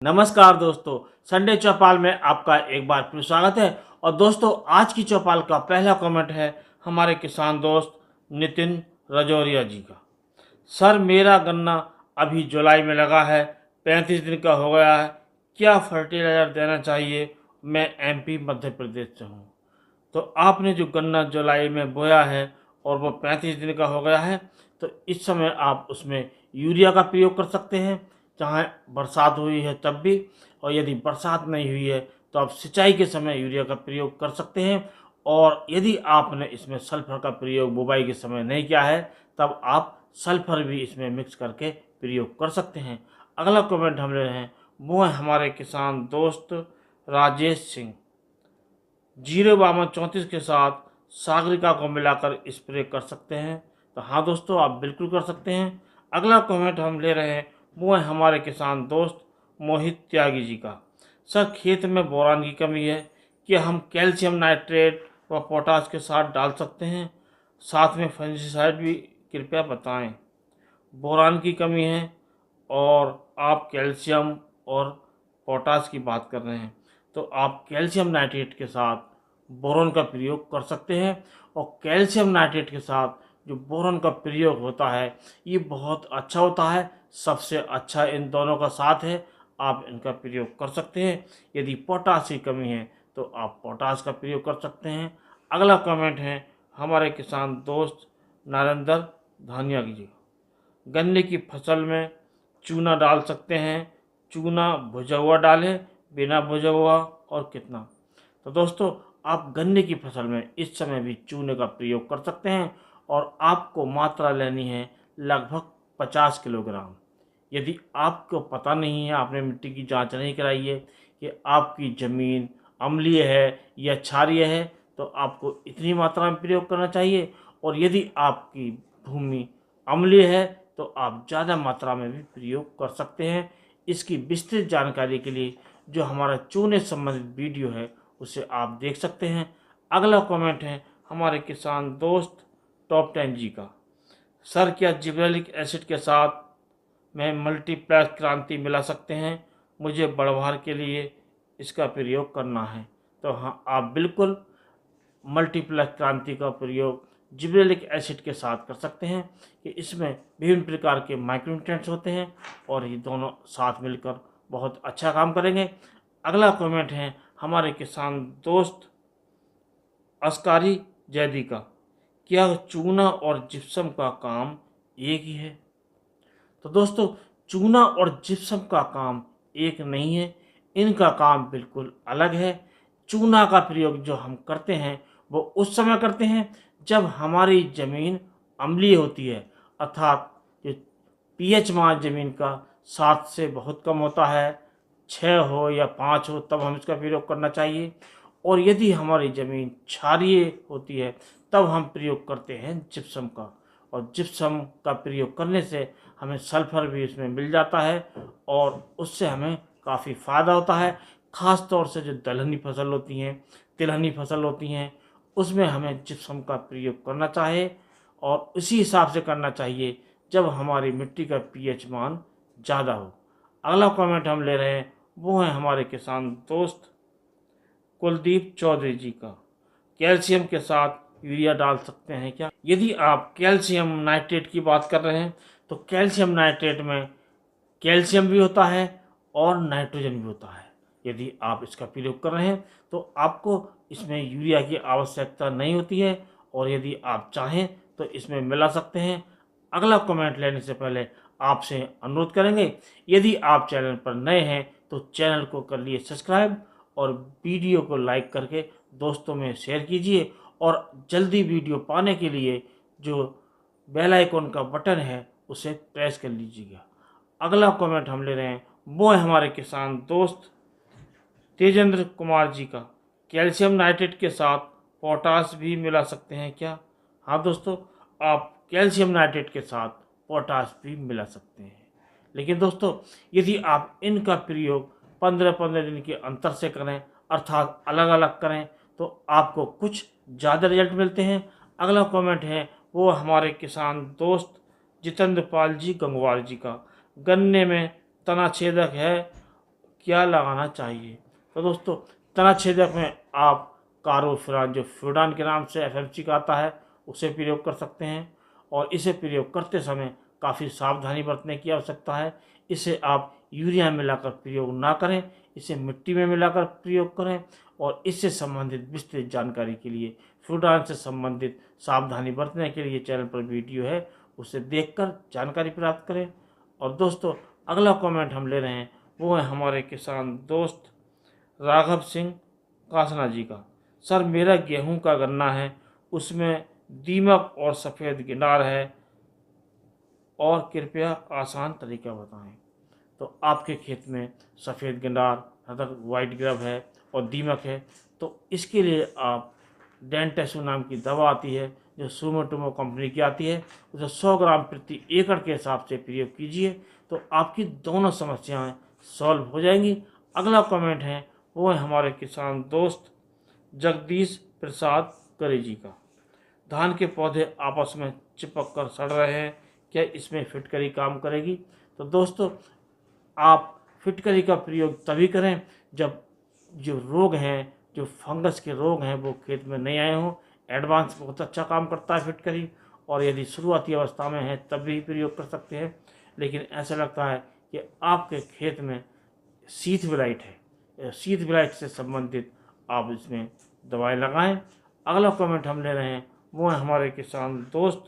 नमस्कार दोस्तों, संडे चौपाल में आपका एक बार फिर स्वागत है। और दोस्तों, आज की चौपाल का पहला कमेंट है हमारे किसान दोस्त नितिन रजौरिया जी का। सर, मेरा गन्ना अभी जुलाई में लगा है, 35 दिन का हो गया है, क्या फर्टिलाइज़र देना चाहिए? मैं एमपी मध्य प्रदेश से हूँ। तो आपने जो गन्ना जुलाई में बोया है और वो 35 दिन का हो गया है, तो इस समय आप उसमें यूरिया का प्रयोग कर सकते हैं, चाहे बरसात हुई है तब भी। और यदि बरसात नहीं हुई है तो आप सिंचाई के समय यूरिया का प्रयोग कर सकते हैं। और यदि आपने इसमें सल्फर का प्रयोग बुवाई के समय नहीं किया है, तब आप सल्फर भी इसमें मिक्स करके प्रयोग कर सकते हैं। अगला कमेंट हम ले रहे हैं, वो है हमारे किसान दोस्त राजेश सिंह। 05234 के साथ सागरिका को मिलाकर स्प्रे कर सकते हैं। तो हाँ दोस्तों, आप बिल्कुल कर सकते हैं। अगला कमेंट हम ले रहे हैं, वो है हमारे किसान दोस्त मोहित त्यागी जी का। सर, खेत में बोरान की कमी है, क्या हम कैल्शियम नाइट्रेट व पोटाश के साथ डाल सकते हैं? साथ में फंगिसाइड भी कृपया बताएं। बोरान की कमी है और आप कैल्शियम और पोटाश की बात कर रहे हैं, तो आप कैल्शियम नाइट्रेट के साथ बोरोन का प्रयोग कर सकते हैं। और कैल्शियम नाइट्रेट के साथ जो बोरोन का प्रयोग होता है, ये बहुत अच्छा होता है, सबसे अच्छा इन दोनों का साथ है, आप इनका प्रयोग कर सकते हैं। यदि पोटाश की कमी है तो आप पोटाश का प्रयोग कर सकते हैं। अगला कमेंट है हमारे किसान दोस्त नरेंद्र धानिया जी। गन्ने की फसल में चूना डाल सकते हैं, चूना भुजा हुआ डालें, बिना भुजा हुआ, और कितना? तो दोस्तों, आप गन्ने की फसल में इस समय भी चूने का प्रयोग कर सकते हैं और आपको मात्रा लेनी है लगभग 50 किलोग्राम। यदि आपको पता नहीं है, आपने मिट्टी की जांच नहीं कराई है कि आपकी ज़मीन अम्लीय है या क्षारीय है, तो आपको इतनी मात्रा में प्रयोग करना चाहिए। और यदि आपकी भूमि अम्लीय है तो आप ज़्यादा मात्रा में भी प्रयोग कर सकते हैं। इसकी विस्तृत जानकारी के लिए जो हमारा चूने संबंधित वीडियो है उसे आप देख सकते हैं। अगला कमेंट है हमारे किसान दोस्त टॉप 10 जी का। सर, क्या जिब्रेलिक एसिड के साथ में मल्टीप्लेक्स क्रांति मिला सकते हैं? मुझे बढ़वार के लिए इसका प्रयोग करना है। तो हाँ, आप बिल्कुल मल्टीप्लेक्स क्रांति का प्रयोग जिब्रेलिक एसिड के साथ कर सकते हैं कि इसमें विभिन्न प्रकार के माइक्रोन्यूट्रिएंट्स होते हैं और ये दोनों साथ मिलकर बहुत अच्छा काम करेंगे। अगला कमेंट है हमारे किसान दोस्त अस्कारी जैदी का। क्या चूना और जिप्सम का काम एक ही है? तो दोस्तों, चूना और जिप्सम का काम एक नहीं है, इनका काम बिल्कुल अलग है। चूना का प्रयोग जो हम करते हैं वो उस समय करते हैं जब हमारी ज़मीन अम्लीय होती है, अर्थात जो पीएच मान ज़मीन का 7 से बहुत कम होता है, 6 हो या 5 हो, तब हम इसका प्रयोग करना चाहिए। और यदि हमारी ज़मीन क्षारीय होती है तब हम प्रयोग करते हैं जिप्सम का। और जिप्सम का प्रयोग करने से हमें सल्फर भी इसमें मिल जाता है और उससे हमें काफ़ी फ़ायदा होता है। ख़ास तौर से जो दलहनी फसल होती हैं, तिलहनी फसल होती हैं, उसमें हमें जिप्सम का प्रयोग करना चाहिए और उसी हिसाब से करना चाहिए जब हमारी मिट्टी का पीएच मान ज़्यादा हो। अगला कमेंट हम ले रहे हैं, वो है हमारे किसान दोस्त कुलदीप चौधरी जी का। कैल्शियम के साथ यूरिया डाल सकते हैं क्या? यदि आप कैल्शियम नाइट्रेट की बात कर रहे हैं तो कैल्शियम नाइट्रेट में कैल्शियम भी होता है और नाइट्रोजन भी होता है। यदि आप इसका प्रयोग कर रहे हैं तो आपको इसमें यूरिया की आवश्यकता नहीं होती है और यदि आप चाहें तो इसमें मिला सकते हैं। अगला कमेंट लेने से पहले आपसे अनुरोध करेंगे, यदि आप चैनल पर नए हैं तो चैनल को कर लिए सब्सक्राइब और वीडियो को लाइक करके दोस्तों में शेयर कीजिए। और जल्दी वीडियो पाने के लिए जो बेल आइकन का बटन है उसे प्रेस कर लीजिएगा। अगला कमेंट हम ले रहे हैं, वो है हमारे किसान दोस्त तेजेंद्र कुमार जी का। कैल्शियम नाइट्रेट के साथ पोटाश भी मिला सकते हैं क्या? हाँ दोस्तों, आप कैल्शियम नाइट्रेट के साथ पोटाश भी मिला सकते हैं। लेकिन दोस्तों, यदि आप इनका प्रयोग 15-15 दिन के अंतर से करें, अर्थात अलग अलग करें, तो आपको कुछ ज़्यादा रिजल्ट मिलते हैं। अगला कमेंट है वो हमारे किसान दोस्त जितेंद्र पाल जी गंगवार जी का। गन्ने में तना छेदक है, क्या लगाना चाहिए। तो दोस्तों तना छेदक में आप कार्बोफ्यूरान जो फ्यूडान के नाम से एफएमसी का आता है उसे प्रयोग कर सकते हैं, और इसे प्रयोग करते समय काफ़ी सावधानी बरतने की आवश्यकता है। इसे आप यूरिया मिलाकर प्रयोग ना करें, इसे मिट्टी में मिलाकर प्रयोग करें। और इससे संबंधित विस्तृत जानकारी के लिए, फ्यूडान से संबंधित सावधानी बरतने के लिए चैनल पर वीडियो है, उसे देखकर जानकारी प्राप्त करें। और दोस्तों अगला कमेंट हम ले रहे हैं, वो है हमारे किसान दोस्त राघव सिंह कासना जी का। सर मेरा गेहूं का गन्ना है, उसमें दीमक और सफ़ेद गिनार है, और कृपया आसान तरीका बताएं। तो आपके खेत में सफ़ेद गिनार अर्थात वाइट ग्रब है और दीमक है, तो इसके लिए आप डेंटेसू नाम की दवा आती है जो सुमोटोमो कंपनी की आती है, उसे 100 ग्राम प्रति एकड़ के हिसाब से प्रयोग कीजिए, तो आपकी दोनों समस्याएं सॉल्व हो जाएंगी। अगला कमेंट है वो है हमारे किसान दोस्त जगदीश प्रसाद करे जी का। धान के पौधे आपस में चिपक कर सड़ रहे हैं, क्या इसमें फिटकरी काम करेगी। तो दोस्तों आप फिटकरी का प्रयोग तभी करें जब जो रोग हैं, जो फंगस के रोग हैं, वो खेत में नहीं आए हों। एडवांस बहुत अच्छा काम करता है फिटकरी, और यदि शुरुआती अवस्था में है तब भी प्रयोग कर सकते हैं। लेकिन ऐसा लगता है कि आपके खेत में शीथ ब्लाइट है, शीथ ब्लाइट से संबंधित आप इसमें दवाएं लगाएं। अगला कमेंट हम ले रहे हैं वो है हमारे किसान दोस्त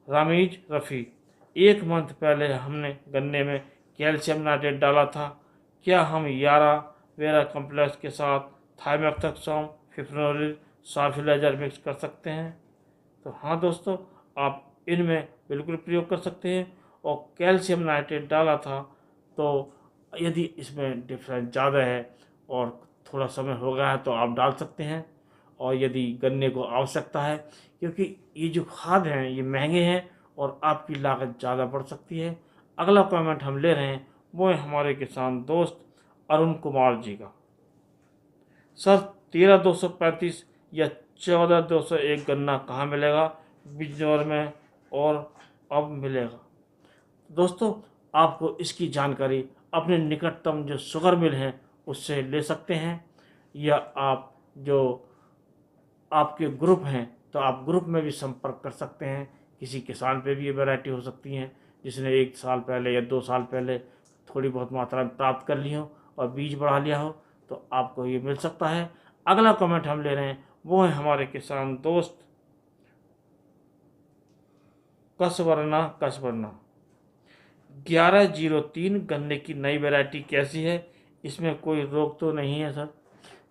रामीज रफ़ी। 1 मंथ पहले हमने गन्ने में कैल्शियम नाइट्रेट डाला था, क्या हम यारा वेरा कम्प्लेक्स के साथ थाइमेक्सोम फिप्रोनिल साफिलाइजर मिक्स कर सकते हैं। तो हाँ दोस्तों आप इनमें बिल्कुल प्रयोग कर सकते हैं। और कैल्शियम नाइट्रेट डाला था, तो यदि इसमें डिफरेंस ज़्यादा है और थोड़ा समय हो गया है तो आप डाल सकते हैं। और यदि गन्ने को आवश्यकता है, क्योंकि ये जो खाद हैं ये महंगे हैं और आपकी लागत ज़्यादा बढ़ सकती है। अगला कमेंट हम ले रहे हैं वो है हमारे किसान दोस्त अरुण कुमार जी का। सर 13,235 या 14,201 गन्ना कहाँ मिलेगा बिजनौर में, और अब मिलेगा। दोस्तों आपको इसकी जानकारी अपने निकटतम जो शुगर मिल हैं उससे ले सकते हैं, या आप जो आपके ग्रुप हैं तो आप ग्रुप में भी संपर्क कर सकते हैं। किसी किसान पे भी ये वैरायटी हो सकती हैं जिसने 1 साल पहले या 2 साल पहले थोड़ी बहुत मात्रा में प्राप्त कर ली हो और बीज बढ़ा लिया हो, तो आपको ये मिल सकता है। अगला कमेंट हम ले रहे हैं वो है हमारे किसान दोस्त कसवरना 1103 गन्ने की नई वैरायटी कैसी है, इसमें कोई रोग तो नहीं है सर।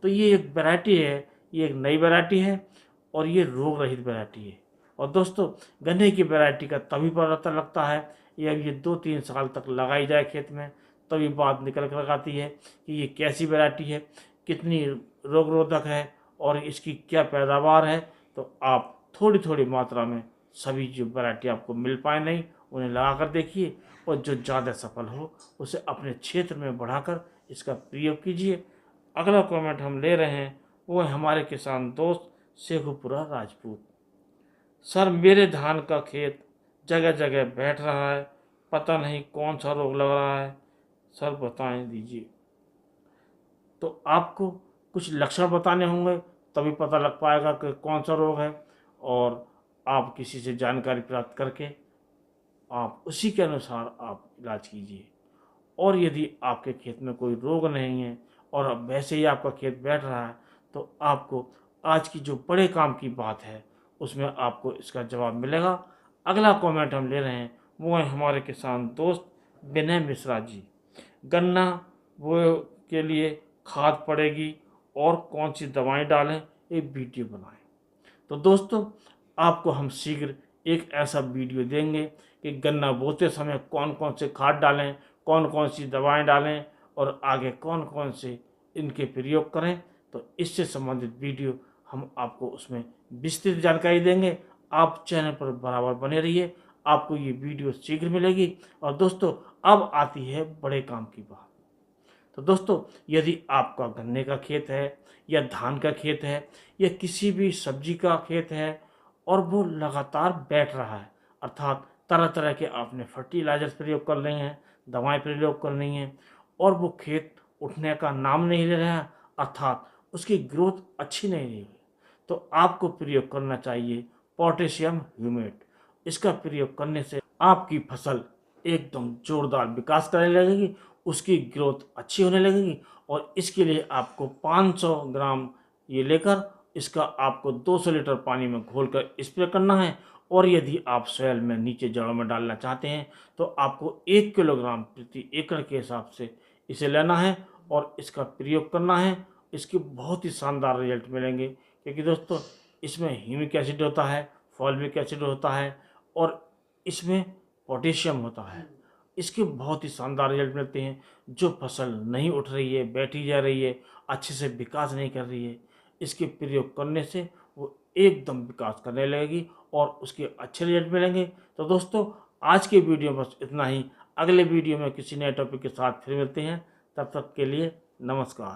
तो ये एक वैरायटी है, ये एक नई वैरायटी है और ये रोग रहित वैरायटी है। और दोस्तों गन्ने की वैरायटी का तभी पता लगता है ये 2-3 साल तक लगाई जाए खेत में, तभी बात निकल कर आती है कि ये कैसी वैरायटी है, कितनी रोग रोधक है और इसकी क्या पैदावार है। तो आप थोड़ी थोड़ी मात्रा में सभी जो वैरायटी आपको मिल पाए नहीं उन्हें लगा कर देखिए, और जो ज़्यादा सफल हो उसे अपने क्षेत्र में बढ़ाकर इसका प्रयोग कीजिए। अगला कमेंट हम ले रहे हैं वो है हमारे किसान दोस्त शेखुपुरा राजपूत। सर मेरे धान का खेत जगह जगह बैठ रहा है, पता नहीं कौन सा रोग लग रहा है, सर बताएं दीजिए। तो आपको कुछ लक्षण बताने होंगे तभी पता लग पाएगा कि कौन सा रोग है, और आप किसी से जानकारी प्राप्त करके आप उसी के अनुसार आप इलाज कीजिए। और यदि आपके खेत में कोई रोग नहीं है और अब वैसे ही आपका खेत बैठ रहा है, तो आपको आज की जो बड़े काम की बात है उसमें आपको इसका जवाब मिलेगा। अगला कमेंट हम ले रहे हैं वो है हमारे किसान दोस्त विनय मिश्रा जी। गन्ना वो के लिए खाद पड़ेगी और कौन सी दवाएं डालें, एक वीडियो बनाएं। तो दोस्तों आपको हम शीघ्र एक ऐसा वीडियो देंगे कि गन्ना बोते समय कौन कौन से खाद डालें, कौन कौन सी दवाएं डालें और आगे कौन कौन से इनके प्रयोग करें। तो इससे संबंधित वीडियो हम आपको उसमें विस्तृत जानकारी देंगे। आप चैनल पर बराबर बने रहिए, आपको ये वीडियो शीघ्र मिलेगी। और दोस्तों अब आती है बड़े काम की बात। तो दोस्तों यदि आपका गन्ने का खेत है या धान का खेत है या किसी भी सब्जी का खेत है और वो लगातार बैठ रहा है, अर्थात तरह तरह के आपने फर्टिलाइजर्स प्रयोग कर रहे हैं, दवाएं प्रयोग कर रही हैं, और वो खेत उठने का नाम नहीं ले रहा है, अर्थात उसकी ग्रोथ अच्छी नहीं रही, तो आपको प्रयोग करना चाहिए पोटेशियम ह्यूमेट। इसका प्रयोग करने से आपकी फसल एकदम जोरदार विकास करने लगेगी, उसकी ग्रोथ अच्छी होने लगेगी। और इसके लिए आपको 500 ग्राम ये लेकर इसका आपको 200 लीटर पानी में घोलकर स्प्रे करना है। और यदि आप सॉइल में नीचे जड़ों में डालना चाहते हैं तो आपको 1 किलोग्राम प्रति एकड़ के हिसाब से इसे लेना है और इसका प्रयोग करना है। इसके बहुत ही शानदार रिजल्ट मिलेंगे, क्योंकि दोस्तों इसमें ह्यूमिक एसिड होता है, फॉल्मिक एसिड होता है और इसमें पोटेशियम होता है। इसके बहुत ही शानदार रिजल्ट मिलते हैं। जो फसल नहीं उठ रही है, बैठी जा रही है, अच्छे से विकास नहीं कर रही है, इसके प्रयोग करने से वो एकदम विकास करने लगेगी और उसके अच्छे रिजल्ट मिलेंगे। तो दोस्तों आज के वीडियो में बस इतना ही। अगले वीडियो में किसी नए टॉपिक के साथ फिर मिलते हैं। तब तक के लिए नमस्कार।